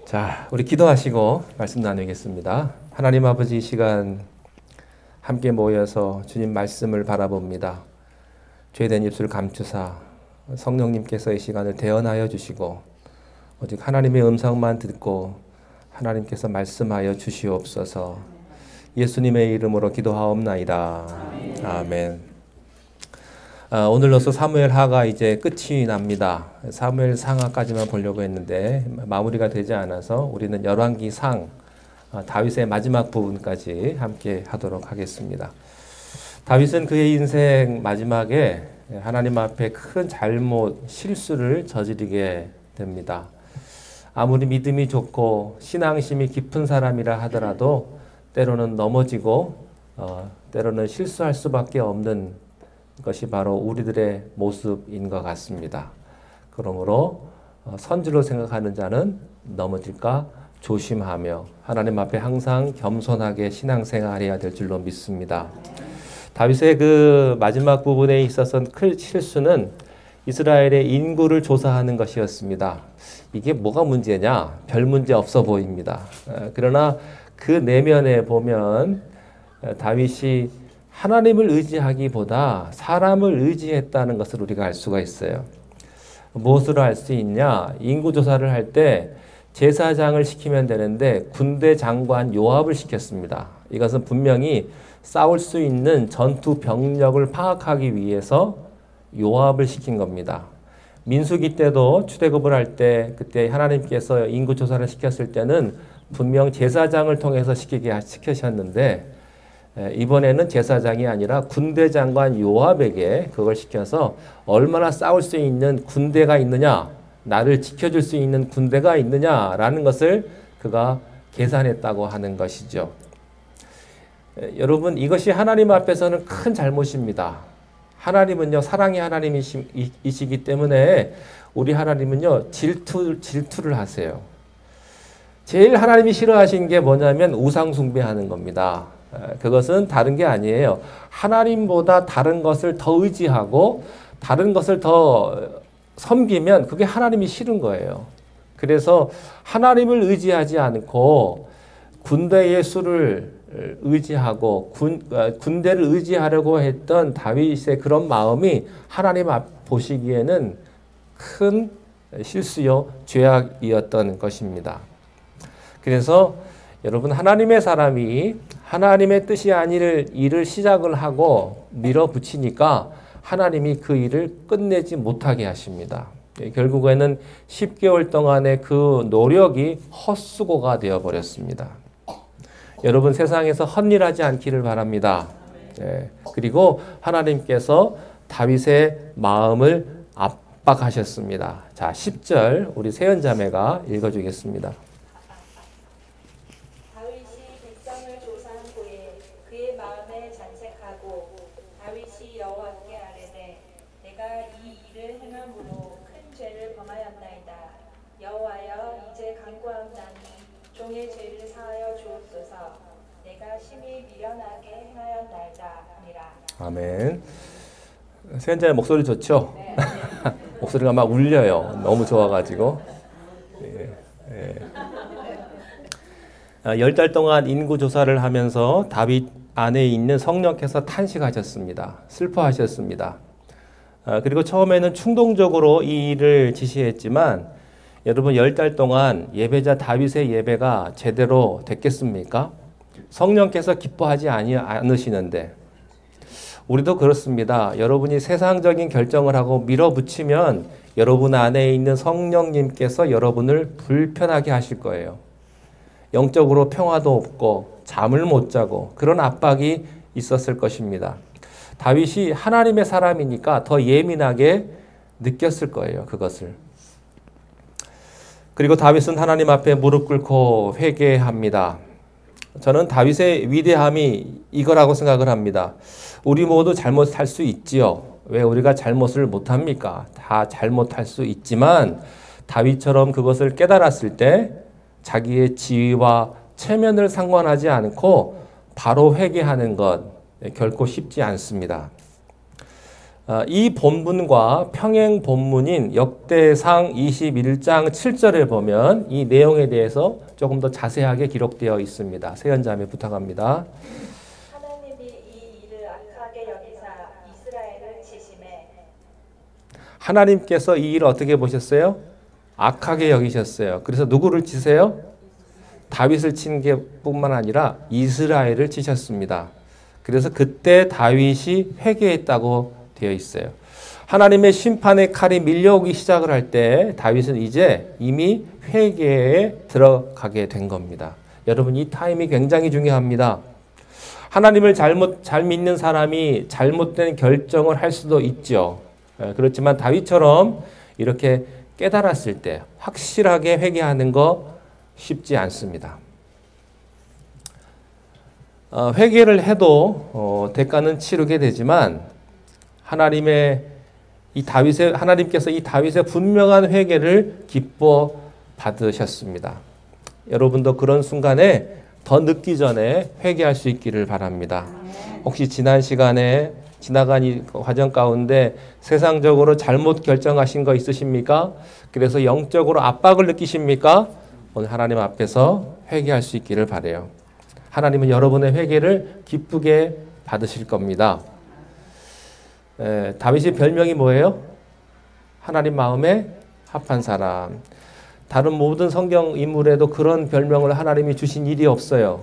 자, 우리 기도하시고 말씀 나누겠습니다. 하나님 아버지, 이 시간 함께 모여서 주님 말씀을 바라봅니다. 죄된 입술 감추사 성령님께서 이 시간을 대언하여 주시고 오직 하나님의 음성만 듣고 하나님께서 말씀하여 주시옵소서. 예수님의 이름으로 기도하옵나이다. 아멘. 오늘로서 사무엘 하가 이제 끝이 납니다. 사무엘 상하까지만 보려고 했는데 마무리가 되지 않아서 우리는 열왕기 상 다윗의 마지막 부분까지 함께 하도록 하겠습니다. 다윗은 그의 인생 마지막에 하나님 앞에 큰 잘못, 실수를 저지르게 됩니다. 아무리 믿음이 좋고 신앙심이 깊은 사람이라 하더라도 때로는 넘어지고 때로는 실수할 수밖에 없는 것이 바로 우리들의 모습인 것 같습니다. 그러므로 선지로 생각하는 자는 넘어질까 조심하며 하나님 앞에 항상 겸손하게 신앙생활해야 될 줄로 믿습니다. 다윗의 그 마지막 부분에 있어서 큰 실수는 이스라엘의 인구를 조사하는 것이었습니다. 이게 뭐가 문제냐? 별 문제 없어 보입니다. 그러나 그 내면에 보면 다윗이 하나님을 의지하기보다 사람을 의지했다는 것을 우리가 알 수가 있어요. 무엇으로 알 수 있냐? 인구조사를 할 때 제사장을 시키면 되는데 군대 장관 요압을 시켰습니다. 이것은 분명히 싸울 수 있는 전투 병력을 파악하기 위해서 요압을 시킨 겁니다. 민수기 때도 출애굽을 할 때 그때 하나님께서 인구조사를 시켰을 때는 분명 제사장을 통해서 시키셨는데 이번에는 제사장이 아니라 군대 장관 요압에게 그걸 시켜서 얼마나 싸울 수 있는 군대가 있느냐, 나를 지켜줄 수 있는 군대가 있느냐라는 것을 그가 계산했다고 하는 것이죠. 여러분, 이것이 하나님 앞에서는 큰 잘못입니다. 하나님은요, 사랑의 하나님이시기 때문에 우리 하나님은요, 질투를 하세요. 제일 하나님이 싫어하시는 게 뭐냐면 우상 숭배하는 겁니다. 그것은 다른 게 아니에요. 하나님보다 다른 것을 더 의지하고 다른 것을 더 섬기면 그게 하나님이 싫은 거예요. 그래서 하나님을 의지하지 않고 군대의 수를 의지하고 군대를 의지하려고 했던 다윗의 그런 마음이 하나님 앞 보시기에는 큰 실수요, 죄악이었던 것입니다. 그래서 여러분, 하나님의 사람이 하나님의 뜻이 아닌 일을 시작을 하고 밀어붙이니까 하나님이 그 일을 끝내지 못하게 하십니다. 결국에는 10개월 동안의 그 노력이 헛수고가 되어버렸습니다. 여러분, 세상에서 헛일하지 않기를 바랍니다. 그리고 하나님께서 다윗의 마음을 압박하셨습니다. 자, 10절 우리 세연자매가 읽어주겠습니다. 종의 죄를 사하여 주옵소서. 내가 심히 미련하게 행하였나이다 하니라. 아멘. 세연자의 목소리 좋죠? 네. 목소리가 막 울려요. 너무 좋아가지고. 예, 예. 10달 동안 인구조사를 하면서 다윗 안에 있는 성령께서 탄식하셨습니다. 슬퍼하셨습니다. 그리고 처음에는 충동적으로 이 일을 지시했지만 여러분, 10달 동안 예배자 다윗의 예배가 제대로 됐겠습니까? 성령께서 기뻐하지 않으시는데 우리도 그렇습니다. 여러분이 세상적인 결정을 하고 밀어붙이면 여러분 안에 있는 성령님께서 여러분을 불편하게 하실 거예요. 영적으로 평화도 없고 잠을 못 자고 그런 압박이 있었을 것입니다. 다윗이 하나님의 사람이니까 더 예민하게 느꼈을 거예요, 그것을. 그리고 다윗은 하나님 앞에 무릎 꿇고 회개합니다. 저는 다윗의 위대함이 이거라고 생각을 합니다. 우리 모두 잘못할 수 있지요. 왜 우리가 잘못을 못합니까? 다 잘못할 수 있지만 다윗처럼 그것을 깨달았을 때 자기의 지위와 체면을 상관하지 않고 바로 회개하는 것 결코 쉽지 않습니다. 이 본문과 평행 본문인 역대상 21장 7절에 보면 이 내용에 대해서 조금 더 자세하게 기록되어 있습니다. 세연자매 부탁합니다. 하나님이 이 일을 악하게 여기사 이스라엘을 치심에 하나님께서 이 일을 어떻게 보셨어요? 악하게 여기셨어요. 그래서 누구를 치세요? 다윗을 친 게 뿐만 아니라 이스라엘을 치셨습니다. 그래서 그때 다윗이 회개했다고 되어 있어요. 하나님의 심판의 칼이 밀려오기 시작을 할 때 다윗은 이제 이미 회개에 들어가게 된 겁니다. 여러분, 이 타임이 굉장히 중요합니다. 하나님을 잘 믿는 사람이 잘못된 결정을 할 수도 있죠. 그렇지만 다윗처럼 이렇게 깨달았을 때 확실하게 회개하는 거 쉽지 않습니다. 회개를 해도 대가는 치르게 되지만 하나님께서 이 다윗의 분명한 회개를 기뻐 받으셨습니다. 여러분도 그런 순간에 더 늦기 전에 회개할 수 있기를 바랍니다. 혹시 지난 시간에 지나간 이 과정 가운데 세상적으로 잘못 결정하신 거 있으십니까? 그래서 영적으로 압박을 느끼십니까? 오늘 하나님 앞에서 회개할 수 있기를 바라요. 하나님은 여러분의 회개를 기쁘게 받으실 겁니다. 다윗의 별명이 뭐예요? 하나님 마음에 합한 사람. 다른 모든 성경 인물에도 그런 별명을 하나님이 주신 일이 없어요.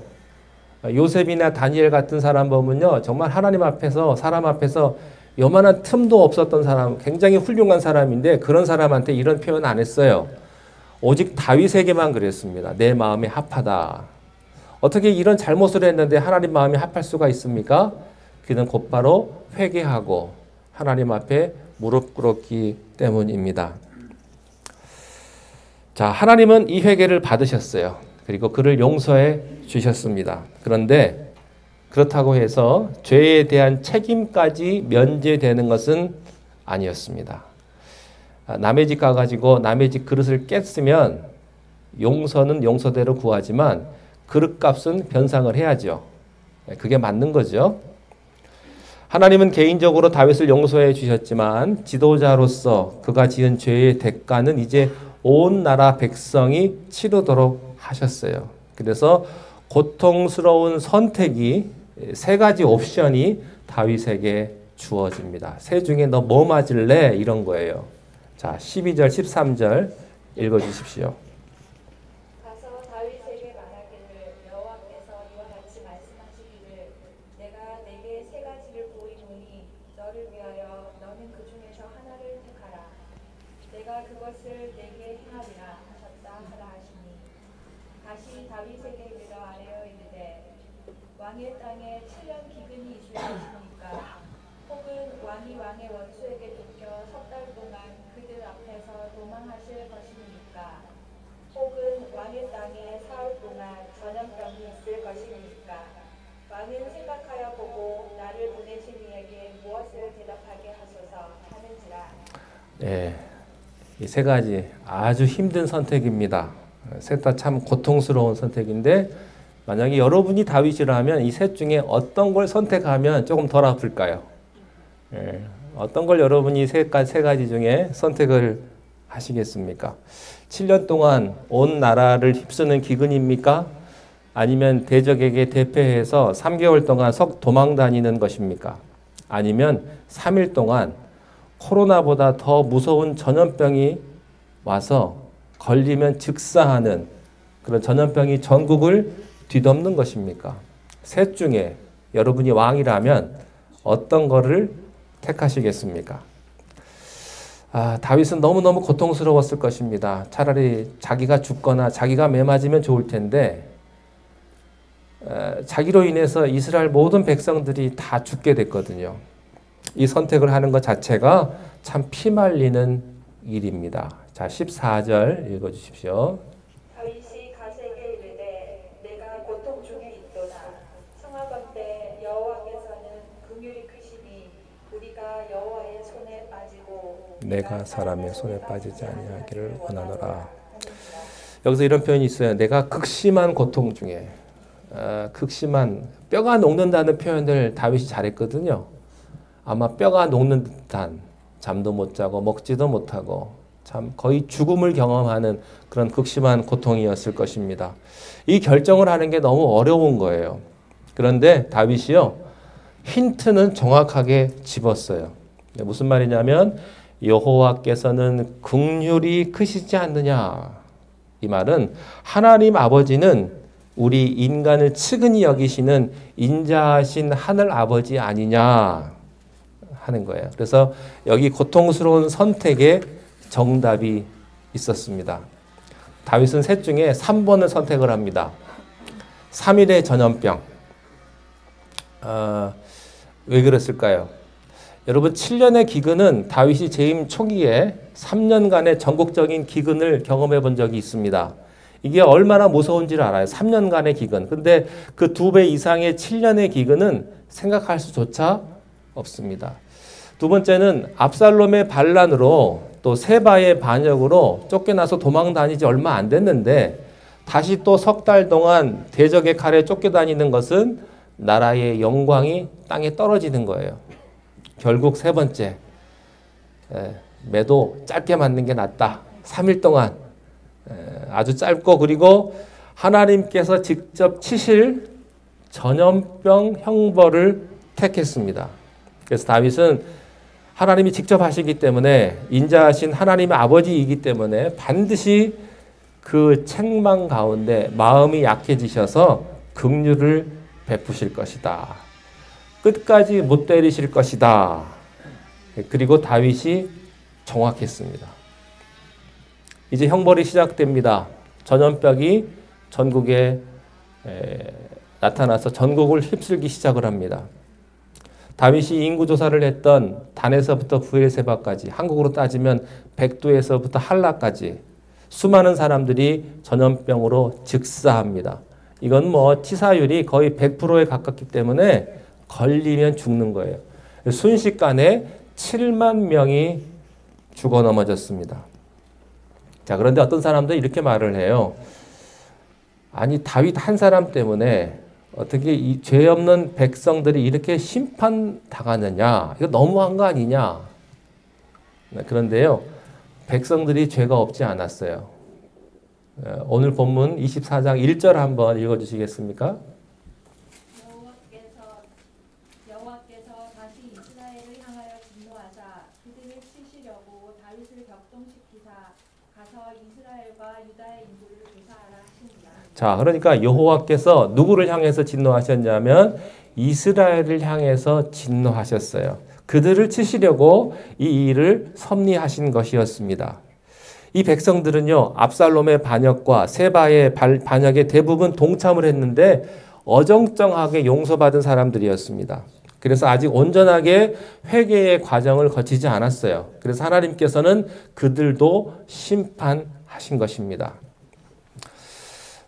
요셉이나 다니엘 같은 사람 보면요, 정말 하나님 앞에서, 사람 앞에서 요만한 틈도 없었던 사람, 굉장히 훌륭한 사람인데 그런 사람한테 이런 표현 안 했어요. 오직 다윗에게만 그랬습니다. 내 마음에 합하다. 어떻게 이런 잘못을 했는데 하나님 마음에 합할 수가 있습니까? 그는 곧바로 회개하고 하나님 앞에 무릎 꿇었기 때문입니다. 자, 하나님은 이 회개를 받으셨어요. 그리고 그를 용서해 주셨습니다. 그런데 그렇다고 해서 죄에 대한 책임까지 면제되는 것은 아니었습니다. 남의 집 가가지고 남의 집 그릇을 깼으면 용서는 용서대로 구하지만 그릇값은 변상을 해야죠. 그게 맞는 거죠. 하나님은 개인적으로 다윗을 용서해 주셨지만 지도자로서 그가 지은 죄의 대가는 이제 온 나라 백성이 치르도록 하셨어요. 그래서 고통스러운 선택이 세 가지 옵션이 다윗에게 주어집니다. 세 중에 너 뭐 맞을래? 이런 거예요. 자, 12절, 13절 읽어주십시오. 가서 다윗에게 말하기를 여호와께서 이와 같이 말씀하시기를 내가 내게 세 가지를 보이노니 너를 위하여 너는 그 중에서 하나를 택하라. 내가 그것을 내게 행하리라 하셨다 하라 하시니 다시 다윗에게 이르러 아뢰어 이르되 왕의 땅에 7년 기근이 있을 것이니까 혹은 왕이 왕의 원수에게 쫓겨 석 달 동안 그들 앞에서 도망하실 것이니까 혹은 왕의 땅에 사흘 동안 전염병이 있을 것이니까 왕은 생각하여 보고 나를 보내신 이에게 무엇을 대답하게 하소서 하는지라. 네, 이 세 가지 아주 힘든 선택입니다. 셋 다 참 고통스러운 선택인데 만약에 여러분이 다윗이라면 이 셋 중에 어떤 걸 선택하면 조금 덜 아플까요? 어떤 걸 여러분이 세 가지 중에 선택을 하시겠습니까? 7년 동안 온 나라를 휩쓰는 기근입니까? 아니면 대적에게 대패해서 3개월 동안 도망 다니는 것입니까? 아니면 3일 동안 코로나보다 더 무서운 전염병이 와서 걸리면 즉사하는 그런 전염병이 전국을 뒤덮는 것입니까? 셋 중에 여러분이 왕이라면 어떤 거를 택하시겠습니까? 다윗은 너무너무 고통스러웠을 것입니다. 차라리 자기가 죽거나 자기가 매 맞으면 좋을 텐데 자기로 인해서 이스라엘 모든 백성들이 다 죽게 됐거든요. 이 선택을 하는 것 자체가 참 피말리는 일입니다. 자, 14절 읽어주십시오. 다윗이 가세에게 이르되 내가 고통 중에 있도다. 청하건대 여호와께서는 긍휼이 크시니 우리가 여호와의 손에 빠지고 내가 사람의 손에 빠지지 아니하기를 원하노라. 여기서 이런 표현이 있어요. 내가 극심한 고통 중에 극심한 뼈가 녹는다는 표현을 다윗이 잘했거든요. 아마 뼈가 녹는 듯한, 잠도 못 자고 먹지도 못하고 참 거의 죽음을 경험하는 그런 극심한 고통이었을 것입니다. 이 결정을 하는 게 너무 어려운 거예요. 그런데 다윗이요, 힌트는 정확하게 집었어요. 무슨 말이냐면 여호와께서는 긍휼이 크시지 않느냐. 이 말은 하나님 아버지는 우리 인간을 측은히 여기시는 인자하신 하늘 아버지 아니냐 하는 거예요. 그래서 여기 고통스러운 선택에 정답이 있었습니다. 다윗은 셋 중에 3번을 선택을 합니다. 3일의 전염병. 왜 그랬을까요? 여러분, 7년의 기근은 다윗이 재임 초기에 3년간의 전국적인 기근을 경험해 본 적이 있습니다. 이게 얼마나 무서운지를 알아요. 3년간의 기근. 근데 그 2배 이상의 7년의 기근은 생각할 수조차 없습니다. 두 번째는 압살롬의 반란으로 또 세바의 반역으로 쫓겨나서 도망 다니지 얼마 안 됐는데 다시 또 3달 동안 대적의 칼에 쫓겨다니는 것은 나라의 영광이 땅에 떨어지는 거예요. 결국 세 번째, 매도 짧게 맞는 게 낫다. 3일 동안 아주 짧고, 그리고 하나님께서 직접 치실 전염병 형벌을 택했습니다. 그래서 다윗은 하나님이 직접 하시기 때문에, 인자하신 하나님의 아버지이기 때문에 반드시 그 책망 가운데 마음이 약해지셔서 긍휼을 베푸실 것이다. 끝까지 못 때리실 것이다. 그리고 다윗이 정확했습니다. 이제 형벌이 시작됩니다. 전염병이 전국에 나타나서 전국을 휩쓸기 시작을 합니다. 다윗이 인구조사를 했던 단에서부터 브엘세바까지, 한국으로 따지면 백두에서부터 한라까지 수많은 사람들이 전염병으로 즉사합니다. 이건 뭐 치사율이 거의 100%에 가깝기 때문에 걸리면 죽는 거예요. 순식간에 7만 명이 죽어 넘어졌습니다. 자, 그런데 어떤 사람들이 이렇게 말을 해요. 아니, 다윗 한 사람 때문에 어떻게 이 죄 없는 백성들이 이렇게 심판당하느냐? 이거 너무한 거 아니냐? 그런데요, 백성들이 죄가 없지 않았어요. 오늘 본문 24장 1절 한번 읽어주시겠습니까? 여호와께서 다시 이스라엘을 향하여 진노하사 그들을 치시려고 다윗을 격동시키사 가서 이스라엘과 유다의 인구를 조사하라 하시니라. 자, 그러니까 여호와께서 누구를 향해서 진노하셨냐면 이스라엘을 향해서 진노하셨어요. 그들을 치시려고 이 일을 섭리하신 것이었습니다. 이 백성들은요, 압살롬의 반역과 세바의 반역에 대부분 동참을 했는데 어정쩡하게 용서받은 사람들이었습니다. 그래서 아직 온전하게 회개의 과정을 거치지 않았어요. 그래서 하나님께서는 그들도 심판하신 것입니다.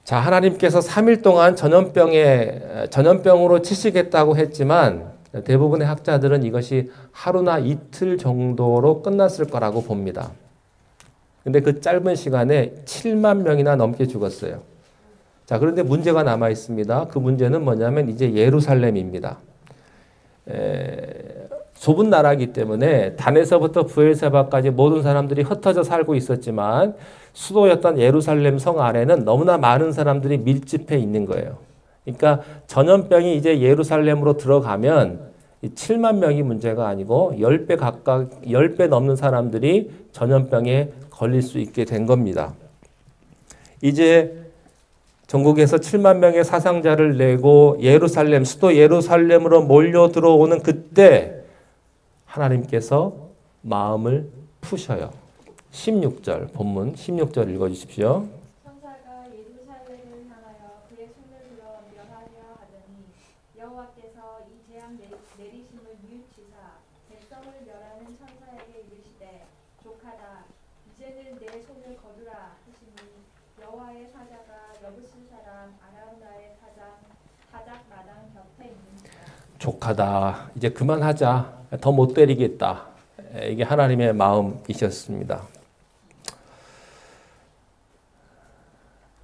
자, 하나님께서 3일 동안 전염병으로 치시겠다고 했지만 대부분의 학자들은 이것이 하루나 이틀 정도로 끝났을 거라고 봅니다. 근데 그 짧은 시간에 7만 명이나 넘게 죽었어요. 자, 그런데 문제가 남아 있습니다. 그 문제는 뭐냐면 이제 예루살렘입니다. 좁은 나라이기 때문에 단에서부터 브엘세바까지 모든 사람들이 흩어져 살고 있었지만 수도였던 예루살렘 성 안에는 너무나 많은 사람들이 밀집해 있는 거예요. 그러니까 전염병이 이제 예루살렘으로 들어가면 7만 명이 문제가 아니고 10배 넘는 사람들이 전염병에 걸릴 수 있게 된 겁니다. 이제 전국에서 7만 명의 사상자를 내고 예루살렘, 수도 예루살렘으로 몰려 들어오는 그때 하나님께서 마음을 푸셔요. 16절, 본문 16절 읽어주십시오. 천사가 예루살렘을 향하여 그의 손을 들어 멸하려 하더니 여호와께서 이 재앙 내리심을 뉘우치사 백성을 멸하는 천사에게 이르시되 족하다 이제는 내 손을 거두라 하시니 여호와의 사자가 여부스 사람 아라우나의 타작 마당 곁에 있는지라. 족하다. 이제 그만하자. 더 못 때리겠다. 이게 하나님의 마음이셨습니다.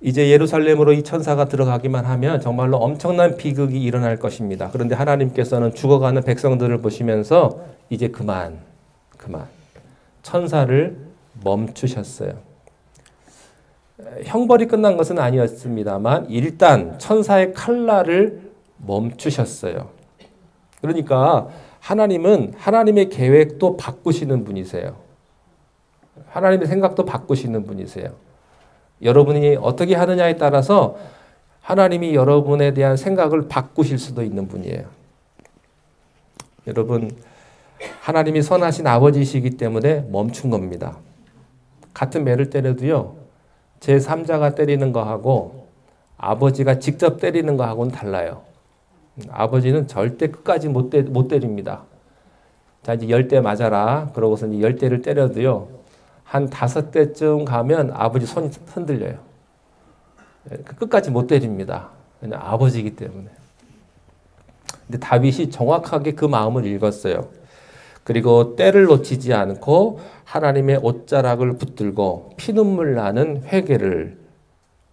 이제 예루살렘으로 이 천사가 들어가기만 하면 정말로 엄청난 비극이 일어날 것입니다. 그런데 하나님께서는 죽어가는 백성들을 보시면서 이제 그만 천사를 멈추셨어요. 형벌이 끝난 것은 아니었습니다만 일단 천사의 칼날을 멈추셨어요. 그러니까 하나님은 하나님의 계획도 바꾸시는 분이세요. 하나님의 생각도 바꾸시는 분이세요. 여러분이 어떻게 하느냐에 따라서 하나님이 여러분에 대한 생각을 바꾸실 수도 있는 분이에요. 여러분, 하나님이 선하신 아버지이시기 때문에 멈춘 겁니다. 같은 매를 때려도요, 제3자가 때리는 거하고 아버지가 직접 때리는 거하고는 달라요. 아버지는 절대 끝까지 못 때립니다. 자, 이제 10대 맞아라. 그러고서 이제 10대를 때려도요, 한 5대쯤 가면 아버지 손이 흔들려요. 끝까지 못 때립니다. 그냥 아버지이기 때문에. 근데 다윗이 정확하게 그 마음을 읽었어요. 그리고 때를 놓치지 않고 하나님의 옷자락을 붙들고 피눈물 나는 회개를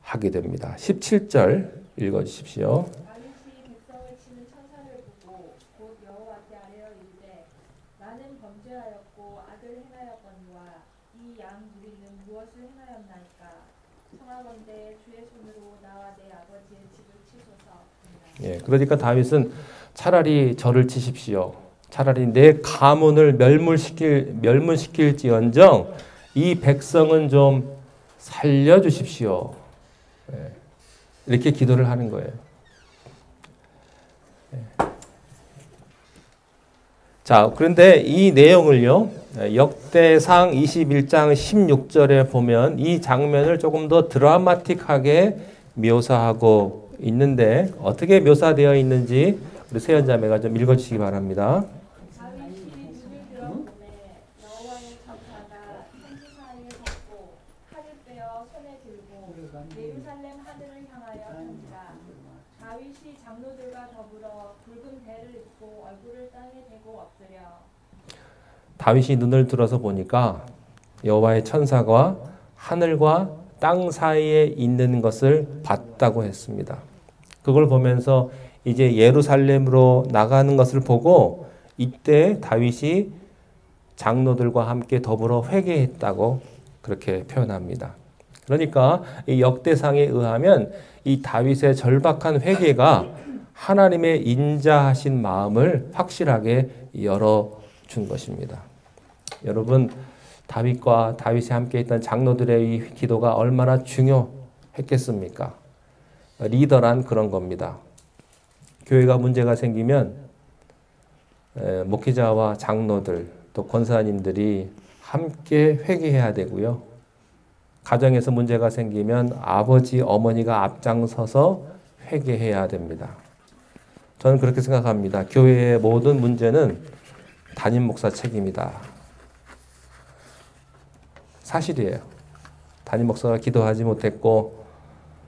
하게 됩니다. 17절 읽어주십시오. 다윗이 백성을 치는 천사를 보고 곧 여호와께 아뢰어 이르되 나는 범죄하였고 악을 행하였거니와 이 양 무리는 무엇을 행하였나이까 청하건대 주의 손으로 나와 내 아버지의 집을 치소서. 예, 그러니까 다윗은 차라리 저를 치십시오. 차라리 내 가문을 멸문시킬지언정 이 백성은 좀 살려주십시오. 예, 이렇게 기도를 하는 거예요. 예. 자, 그런데 이 내용을요, 역대상 21장 16절에 보면 이 장면을 조금 더 드라마틱하게 묘사하고 있는데 어떻게 묘사되어 있는지 우리 세연자매가 좀 읽어주시기 바랍니다. 다윗이 눈을 들어 보매 여호와의 천사가 천지 사이에 섰고 칼을 빼어 손에 들고 예루살렘 하늘을 향하여 던지라. 다윗이 장로들과 더불어 붉은 배를 입고 얼굴을 땅에 대고 엎드려. 다윗이 눈을 들어서 보니까 여호와의 천사가 하늘과 땅 사이에 있는 것을 봤다고 했습니다. 그걸 보면서 이제 예루살렘으로 나가는 것을 보고 이때 다윗이 장로들과 함께 더불어 회개했다고 그렇게 표현합니다. 그러니까 이 역대상에 의하면 이 다윗의 절박한 회개가 하나님의 인자하신 마음을 확실하게 열어준 것입니다. 여러분, 다윗과 다윗이 함께 있던 장로들의 이 기도가 얼마나 중요했겠습니까? 리더란 그런 겁니다. 교회가 문제가 생기면 목회자와 장로들 또 권사님들이 함께 회개해야 되고요. 가정에서 문제가 생기면 아버지, 어머니가 앞장서서 회개해야 됩니다. 저는 그렇게 생각합니다. 교회의 모든 문제는 담임 목사 책임이다. 사실이에요. 담임 목사가 기도하지 못했고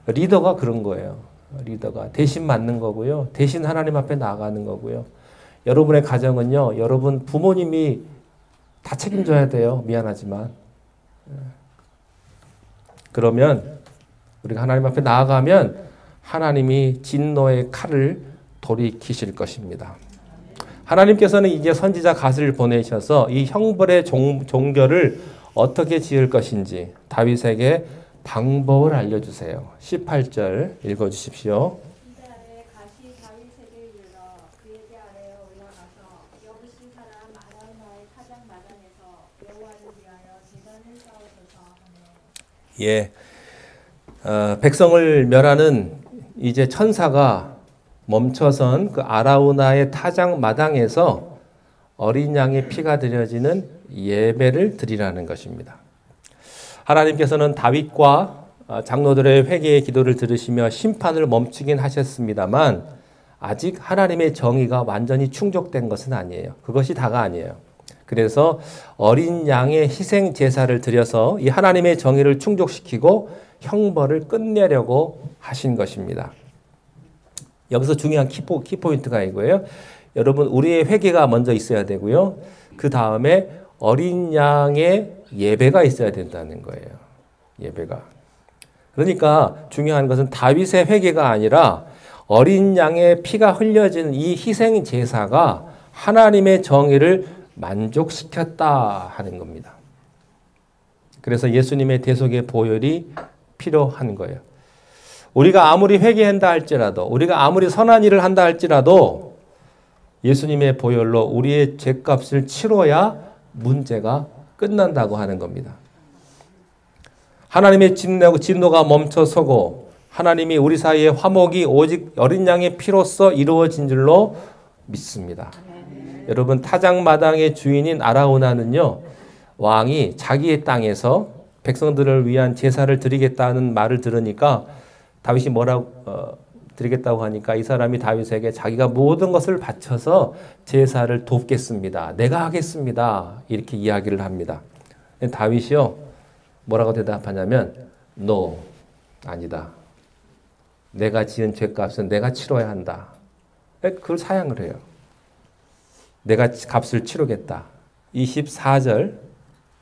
리더가 그런 거예요. 리더가 대신 맡는 거고요. 대신 하나님 앞에 나아가는 거고요. 여러분의 가정은요, 여러분 부모님이 다 책임져야 돼요. 미안하지만. 그러면 우리가 하나님 앞에 나아가면 하나님이 진노의 칼을 돌이키실 것입니다. 하나님께서는 이제 선지자 갓을 보내셔서 이 형벌의 종결을 어떻게 지을 것인지 다윗에게 방법을 알려주세요. 18절 읽어주십시오. 이제 아래 가시 다윗에게 이르러 그에게 아래로 올라가서 여부시 사람 아라우나의 타작 마당에서 여호와를 위하여 제단을 쌓으소서 하네. 예, 백성을 멸하는 이제 천사가 멈춰선 그 아라우나의 타작 마당에서 어린 양의 피가 드려지는 예배를 드리라는 것입니다. 하나님께서는 다윗과 장로들의 회개의 기도를 들으시며 심판을 멈추긴 하셨습니다만 아직 하나님의 정의가 완전히 충족된 것은 아니에요. 그것이 다가 아니에요. 그래서 어린 양의 희생 제사를 드려서 이 하나님의 정의를 충족시키고 형벌을 끝내려고 하신 것입니다. 여기서 중요한 키포인트가 이거예요. 여러분, 우리의 회개가 먼저 있어야 되고요. 그 다음에 어린 양의 예배가 있어야 된다는 거예요. 예배가. 그러니까 중요한 것은 다윗의 회개가 아니라 어린 양의 피가 흘려지는 이 희생 제사가 하나님의 정의를 만족시켰다 하는 겁니다. 그래서 예수님의 대속의 보혈이 필요한 거예요. 우리가 아무리 회개한다 할지라도, 우리가 아무리 선한 일을 한다 할지라도 예수님의 보혈로 우리의 죄값을 치러야 문제가 끝난다고 하는 겁니다. 하나님의 진노가 멈춰서고 하나님이 우리 사이의 화목이 오직 어린 양의 피로써 이루어진 줄로 믿습니다. 여러분, 타작마당의 주인인 아라우나는요, 왕이 자기의 땅에서 백성들을 위한 제사를 드리겠다는 말을 들으니까 다윗이 뭐라고 드리겠다고 하니까 이 사람이 다윗에게 자기가 모든 것을 바쳐서 제사를 돕겠습니다. 내가 하겠습니다. 이렇게 이야기를 합니다. 다윗이요, 뭐라고 대답하냐면 No, 아니다. 내가 지은 죄값은 내가 치러야 한다. 그걸 사양을 해요. 내가 값을 치르겠다. 24절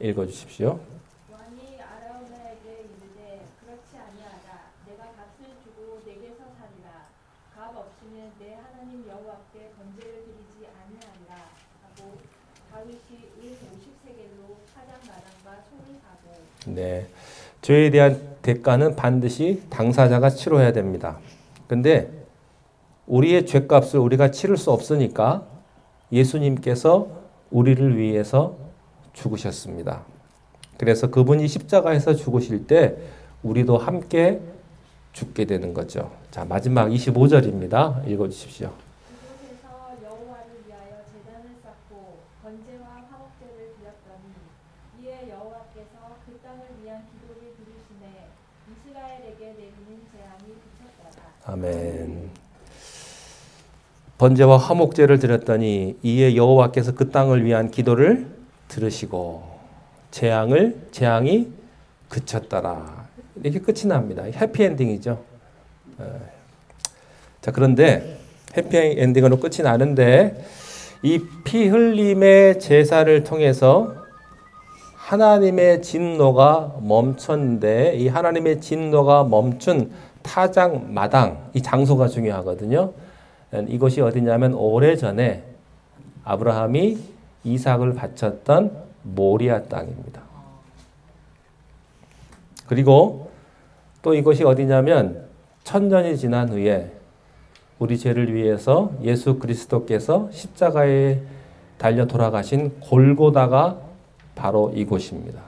읽어주십시오. 왕이 아라우나에게 이르되 그렇지 아니하다. 내가 값을 주고 내게서 사리라. 값 없이는 내 하나님 여호와께 번제를 드리지 아니하리라 하고 다윗이 을 50세겔로 타작마당과 소를 사고. 네, 죄에 대한 대가는 반드시 당사자가 치러야 됩니다. 근데 우리의 죄값을 우리가 치를 수 없으니까 예수님께서 우리를 위해서 죽으셨습니다. 그래서 그분이 십자가에서 죽으실 때 우리도 함께 죽게 되는 거죠. 자, 마지막 25절입니다. 읽어주십시오. 그곳에서 여호와를 위하여 제단을 쌓고 번제와 화목제를 드렸더니 이에 여호와께서 그 땅을 위한 기도를 들으시매 이스라엘에게 내리는 재앙이 그쳤더라. 아멘. 번제와 화목제를 드렸더니 이에 여호와께서 그 땅을 위한 기도를 들으시고 재앙이 그쳤더라. 이렇게 끝이 납니다. 해피엔딩이죠. 자, 그런데 해피엔딩으로 끝이 나는데 이 피 흘림의 제사를 통해서 하나님의 진노가 멈췄는데 이 하나님의 진노가 멈춘 타작마당, 이 장소가 중요하거든요. 이것이 어디냐면 오래전에 아브라함이 이삭을 바쳤던 모리아 땅입니다. 그리고 또 이것이 어디냐면 천년이 지난 후에 우리 죄를 위해서 예수 그리스도께서 십자가에 달려 돌아가신 골고다가 바로 이곳입니다.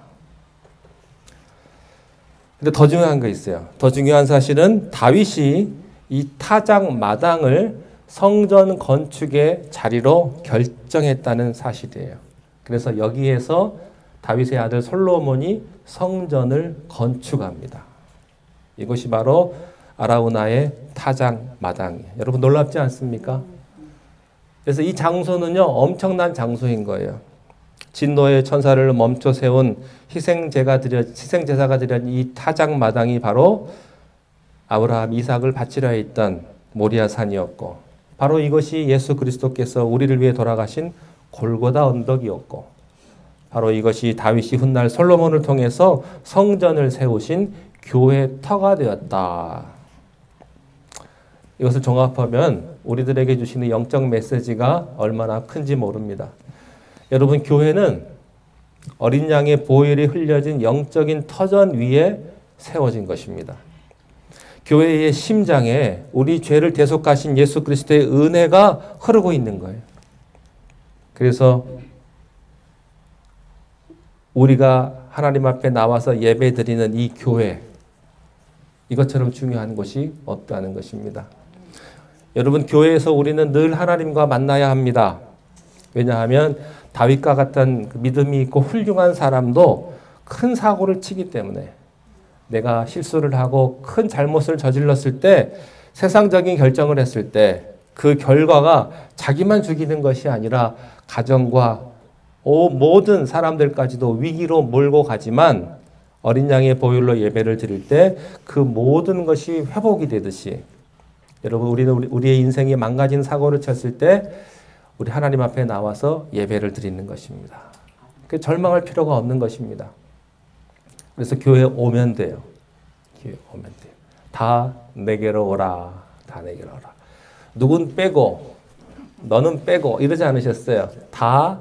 근데 더 중요한 거 있어요. 더 중요한 사실은 다윗이 이 타작 마당을 성전 건축의 자리로 결정했다는 사실이에요. 그래서 여기에서 다윗의 아들 솔로몬이 성전을 건축합니다. 이것이 바로 아라우나의 타작 마당이에요. 여러분 놀랍지 않습니까? 그래서 이 장소는요, 엄청난 장소인 거예요. 진노의 천사를 멈춰 세운 희생제사가 드린 이 타작 마당이 바로 아브라함, 이삭을 바치려 했던 모리아 산이었고, 바로 이것이 예수 그리스도께서 우리를 위해 돌아가신 골고다 언덕이었고, 바로 이것이 다윗이 훗날 솔로몬을 통해서 성전을 세우신 교회 터가 되었다. 이것을 종합하면 우리들에게 주시는 영적 메시지가 얼마나 큰지 모릅니다. 여러분, 교회는 어린 양의 보혈이 흘려진 영적인 터전 위에 세워진 것입니다. 교회의 심장에 우리 죄를 대속하신 예수 그리스도의 은혜가 흐르고 있는 거예요. 그래서 우리가 하나님 앞에 나와서 예배드리는 이 교회, 이것처럼 중요한 것이 없다는 것입니다. 여러분, 교회에서 우리는 늘 하나님과 만나야 합니다. 왜냐하면 다윗과 같은 믿음이 있고 훌륭한 사람도 큰 사고를 치기 때문에, 내가 실수를 하고 큰 잘못을 저질렀을 때, 세상적인 결정을 했을 때 그 결과가 자기만 죽이는 것이 아니라 가정과 모든 사람들까지도 위기로 몰고 가지만, 어린 양의 보혈로 예배를 드릴 때 그 모든 것이 회복이 되듯이, 여러분, 우리는 우리의 인생이 망가진 사고를 쳤을 때 우리 하나님 앞에 나와서 예배를 드리는 것입니다. 절망할 필요가 없는 것입니다. 그래서 교회에 오면 돼요. 이렇게 오면 돼요. 다 내게로 오라. 다 내게로 오라. 누군 빼고 너는 빼고 이러지 않으셨어요. 다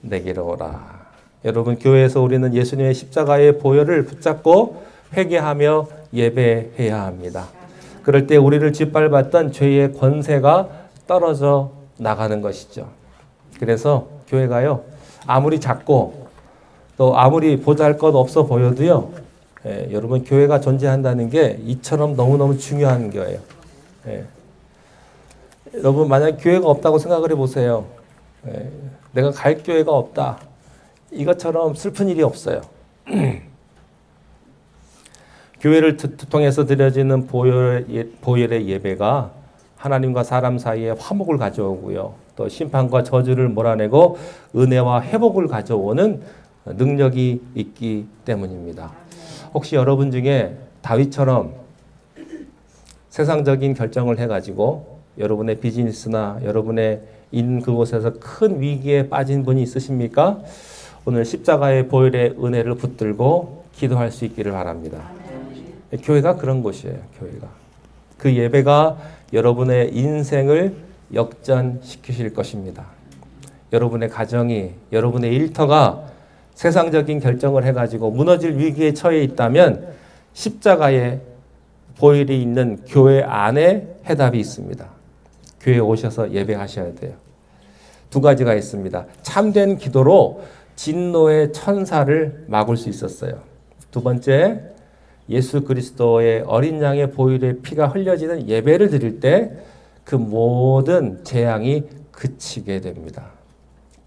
내게로 오라. 여러분, 교회에서 우리는 예수님의 십자가의 보혈을 붙잡고 회개하며 예배해야 합니다. 그럴 때 우리를 짓밟았던 죄의 권세가 떨어져 나가는 것이죠. 그래서 교회가요, 아무리 작고 또 아무리 보잘것 없어 보여도요, 여러분, 교회가 존재한다는 게 이처럼 너무너무 중요한 거예요. 여러분, 만약 교회가 없다고 생각을 해보세요. 내가 갈 교회가 없다. 이것처럼 슬픈 일이 없어요. 교회를 통해서 드려지는 보혈의 예배가 하나님과 사람 사이에 화목을 가져오고요. 또 심판과 저주를 몰아내고 은혜와 회복을 가져오는 능력이 있기 때문입니다. 혹시 여러분 중에 다윗처럼 세상적인 결정을 해가지고 여러분의 비즈니스나 여러분의 있는 그곳에서 큰 위기에 빠진 분이 있으십니까? 오늘 십자가의 보혈의 은혜를 붙들고 기도할 수 있기를 바랍니다. 교회가 그런 곳이에요. 교회가. 그 예배가 여러분의 인생을 역전시키실 것입니다. 여러분의 가정이, 여러분의 일터가 세상적인 결정을 해가지고 무너질 위기에 처해 있다면 십자가의 보혈이 있는 교회 안에 해답이 있습니다. 교회에 오셔서 예배하셔야 돼요. 두 가지가 있습니다. 참된 기도로 진노의 천사를 막을 수 있었어요. 두 번째, 예수 그리스도의 어린 양의 보혈의 피가 흘려지는 예배를 드릴 때 그 모든 재앙이 그치게 됩니다.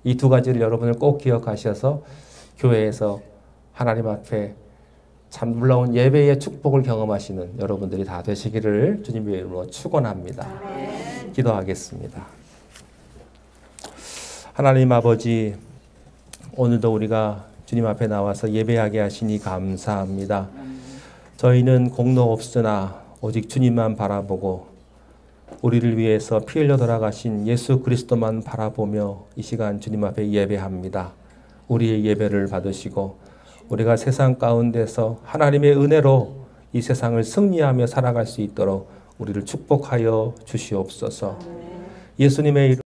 이 두 가지를 여러분을 꼭 기억하셔서 교회에서 하나님 앞에 참 놀라운 예배의 축복을 경험하시는 여러분들이 다 되시기를 주님의 이름으로 축원합니다. 기도하겠습니다. 하나님 아버지, 오늘도 우리가 주님 앞에 나와서 예배하게 하시니 감사합니다. 저희는 공로 없으나 오직 주님만 바라보고 우리를 위해서 피 흘려 돌아가신 예수 그리스도만 바라보며 이 시간 주님 앞에 예배합니다. 우리의 예배를 받으시고 우리가 세상 가운데서 하나님의 은혜로 이 세상을 승리하며 살아갈 수 있도록 우리를 축복하여 주시옵소서. 예수님의 이름